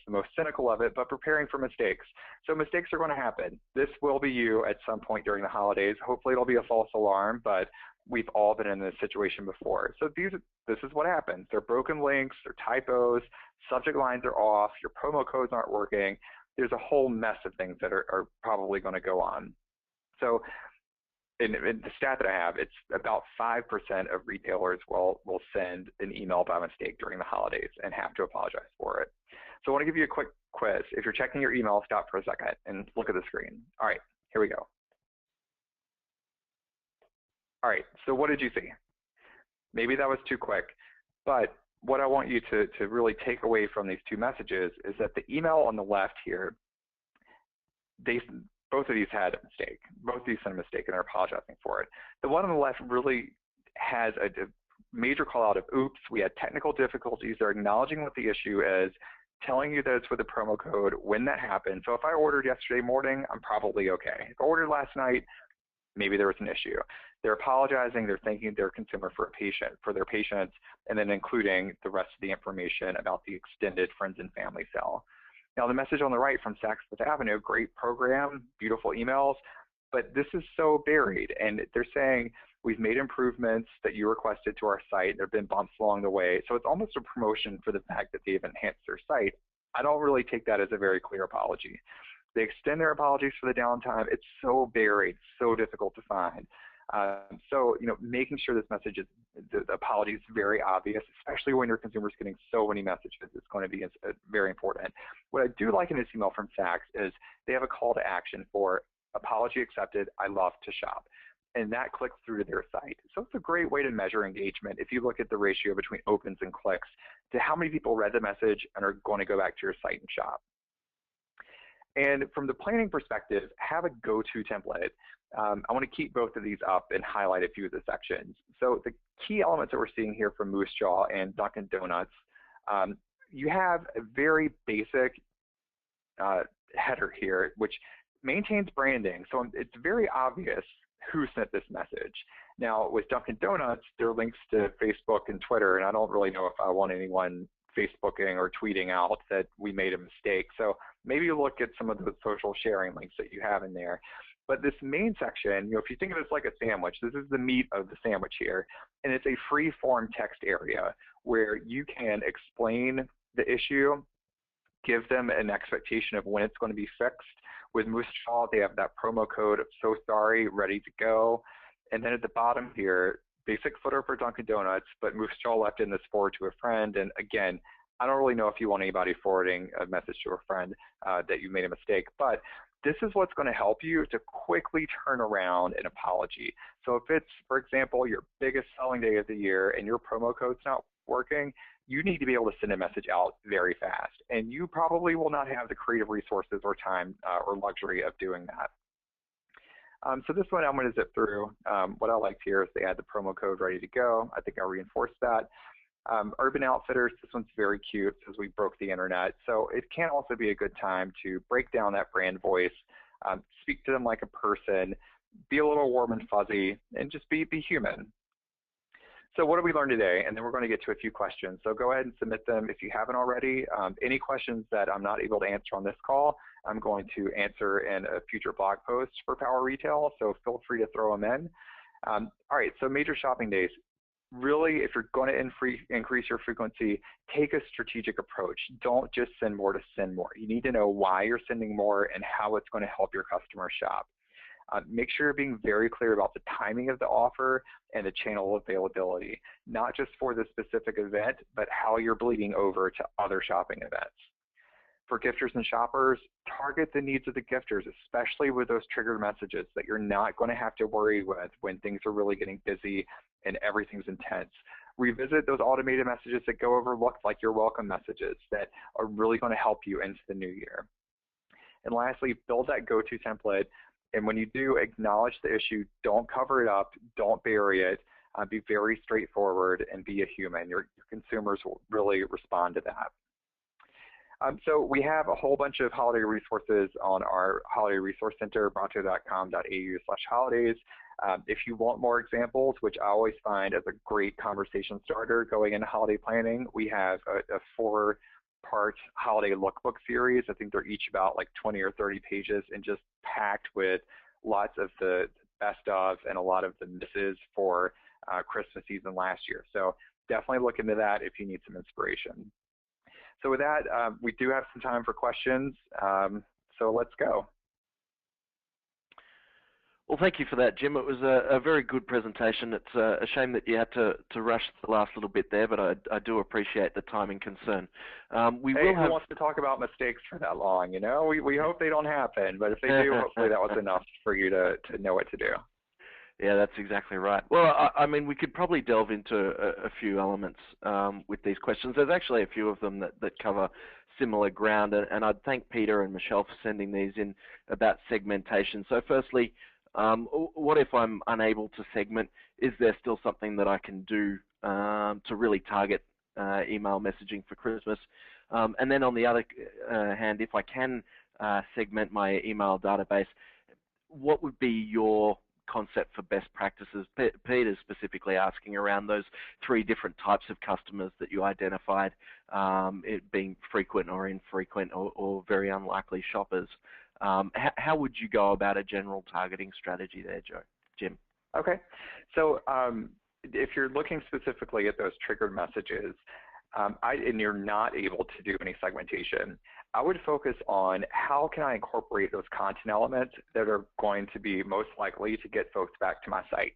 most cynical of it, but preparing for mistakes. So mistakes are going to happen. This will be you at some point during the holidays. Hopefully it'll be a false alarm, but we've all been in this situation before. So this is what happens. They're broken links, they're typos, subject lines are off, your promo codes aren't working. There's a whole mess of things that are probably going to go on. So in the stat that I have, it's about 5% of retailers will send an email by mistake during the holidays and have to apologize for it. So I want to give you a quick quiz. If you're checking your email, stop for a second and look at the screen. All right, here we go. All right, so what did you see? Maybe that was too quick, but what I want you to really take away from these 2 messages is that the email on the left here, both of these had a mistake. Both of these sent a mistake and are apologizing for it. The one on the left really has a major call out of, oops, we had technical difficulties. They're acknowledging what the issue is, telling you that it's with the promo code when that happened. So if I ordered yesterday morning, I'm probably okay. If I ordered last night, maybe there was an issue. They're apologizing, they're thanking their consumer for their patience, and then including the rest of the information about the extended friends and family sale. Now the message on the right from Saks Fifth Avenue, great program, beautiful emails, but this is so buried, and they're saying we've made improvements that you requested to our site. There have been bumps along the way, so it's almost a promotion for the fact that they've enhanced their site. I don't really take that as a very clear apology. They extend their apologies for the downtime. It's so buried, so difficult to find. So, making sure this message is, the apology is very obvious, especially when your consumer is getting so many messages, it's going to be very important. What I do like in this email from Saks is they have a call to action for apology accepted, I love to shop. And that clicks through to their site. So it's a great way to measure engagement. If you look at the ratio between opens and clicks to how many people read the message and are going to go back to your site and shop. And from the planning perspective, have a go-to template. I want to keep both of these up and highlight a few of the sections. So the key elements that we're seeing here from Moose Jaw and Dunkin' Donuts, you have a very basic header here, which maintains branding. So it's very obvious who sent this message. Now with Dunkin' Donuts, there are links to Facebook and Twitter, and I don't really know if I want anyone Facebooking or tweeting out that we made a mistake. So maybe look at some of the social sharing links that you have in there. But this main section, if you think of this like a sandwich, this is the meat of the sandwich here, and it's a free form text area where you can explain the issue, give them an expectation of when it's going to be fixed. With Moose Jaw, they have that promo code of so sorry, ready to go. And then at the bottom here, basic footer for Dunkin' Donuts, but Moose Jaw left in this forward to a friend. And again, I don't really know if you want anybody forwarding a message to a friend that you made a mistake, but this is what's going to help you to quickly turn around an apology. So if it's, for example, your biggest selling day of the year and your promo code's not working, you need to be able to send a message out very fast. And you probably will not have the creative resources or time or luxury of doing that. So this one I'm going to zip through. What I liked here is they had the promo code ready to go. I think I reinforced that. Urban Outfitters, this one's very cute because we broke the internet. So it can also be a good time to break down that brand voice, speak to them like a person, be a little warm and fuzzy, and just be human. So what did we learn today? And then we're going to get to a few questions. So go ahead and submit them if you haven't already. Any questions that I'm not able to answer on this call, I'm going to answer in a future blog post for Power Retail, so feel free to throw them in. All right, so major shopping days. Really, if you're going to increase your frequency, take a strategic approach. Don't just send more to send more. You need to know why you're sending more and how it's going to help your customer shop. Make sure you're being very clear about the timing of the offer and the channel availability, not just for the specific event, but how you're bleeding over to other shopping events. For gifters and shoppers, target the needs of the gifters, especially with those triggered messages that you're not going to have to worry with when things are really getting busy and everything's intense. Revisit those automated messages that go overlooked, like your welcome messages, that are really going to help you into the new year. And lastly, build that go-to template. And when you do, acknowledge the issue. Don't cover it up. Don't bury it. Be very straightforward and be a human. Your consumers will really respond to that. So we have a whole bunch of holiday resources on our Holiday Resource Center, bronto.com.au/holidays. If you want more examples, which I always find as a great conversation starter going into holiday planning, we have a 4-part holiday lookbook series. I think they're each about like 20 or 30 pages and just packed with lots of the best of and a lot of the misses for Christmas season last year. So definitely look into that if you need some inspiration. So with that, we do have some time for questions. So let's go. Well, thank you for that, Jim. It was a very good presentation. It's a shame that you had to rush the last little bit there, but I do appreciate the time and concern. Who wants to talk about mistakes for that long? You know, we hope they don't happen, but if they do, hopefully that was enough for you to know what to do. Yeah, that's exactly right. Well, I mean, we could probably delve into a few elements with these questions. There's actually a few of them that cover similar ground, and I'd thank Peter and Michelle for sending these in about segmentation. So firstly, what if I'm unable to segment? Is there still something that I can do to really target email messaging for Christmas? And then on the other hand, if I can segment my email database, what would be your concept for best practices? Peter's specifically asking around those 3 different types of customers that you identified, it being frequent or infrequent or very unlikely shoppers. How would you go about a general targeting strategy there, Jim? Okay, so if you're looking specifically at those triggered messages, and you're not able to do any segmentation, I would focus on how can I incorporate those content elements that are going to be most likely to get folks back to my site.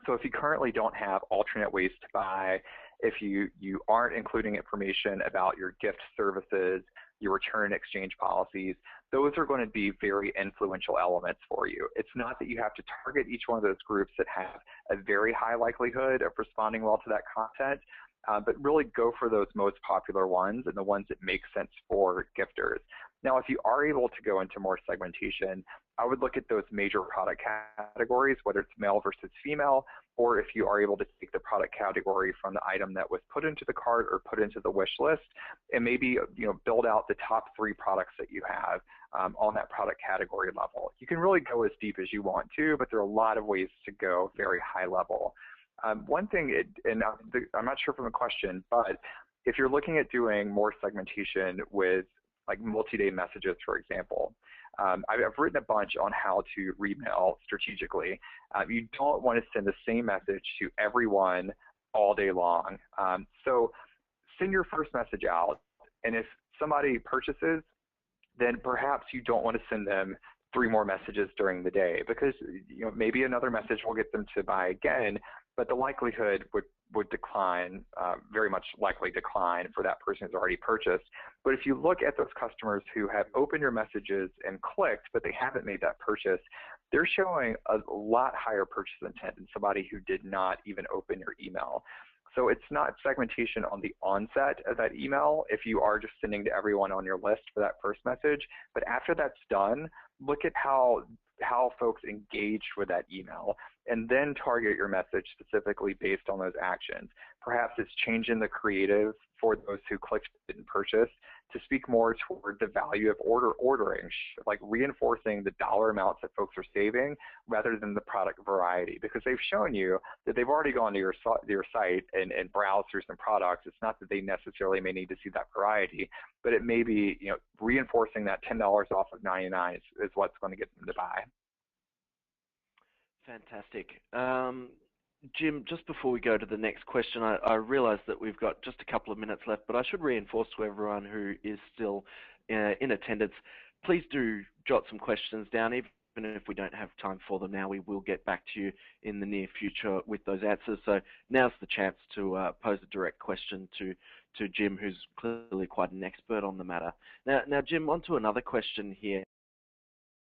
So if you currently don't have alternate ways to buy, if you aren't including information about your gift services, your return and exchange policies, those are going to be very influential elements for you. It's not that you have to target each one of those groups that have a very high likelihood of responding well to that content, but really go for those most popular ones and the ones that make sense for gifters. Now, if you are able to go into more segmentation, I would look at those major product categories, whether it's male versus female, or if you are able to take the product category from the item that was put into the cart or put into the wish list, and maybe build out the top 3 products that you have on that product category level. You can really go as deep as you want to, but there are a lot of ways to go very high level. One thing, and I'm not sure from the question, but if you're looking at doing more segmentation with like multi-day messages, for example, I've written a bunch on how to remail strategically. You don't want to send the same message to everyone all day long. So send your first message out, and if somebody purchases, then perhaps you don't want to send them 3 more messages during the day, because maybe another message will get them to buy again, but the likelihood would decline, very much likely decline for that person who's already purchased. But if you look at those customers who have opened your messages and clicked, but they haven't made that purchase, they're showing a lot higher purchase intent than somebody who did not even open your email. So it's not segmentation on the onset of that email if you are just sending to everyone on your list for that first message. But after that's done, look at how folks engaged with that email. and then target your message specifically based on those actions. Perhaps it's changing the creative for those who clicked and purchased to speak more toward the value of ordering, like reinforcing the dollar amounts that folks are saving rather than the product variety, because they've shown you that they've already gone to your site and browsed through some products. It's not that they necessarily may need to see that variety, but it may be, you know, reinforcing that $10 off of 99 is what's going to get them to buy. Fantastic. Jim, just before we go to the next question, I realize that we've got just a couple of minutes left, but I should reinforce to everyone who is still in attendance, please do jot some questions down. Even if we don't have time for them now, we will get back to you in the near future with those answers. So now's the chance to pose a direct question to Jim, who's clearly quite an expert on the matter. Now Jim, on to another question here.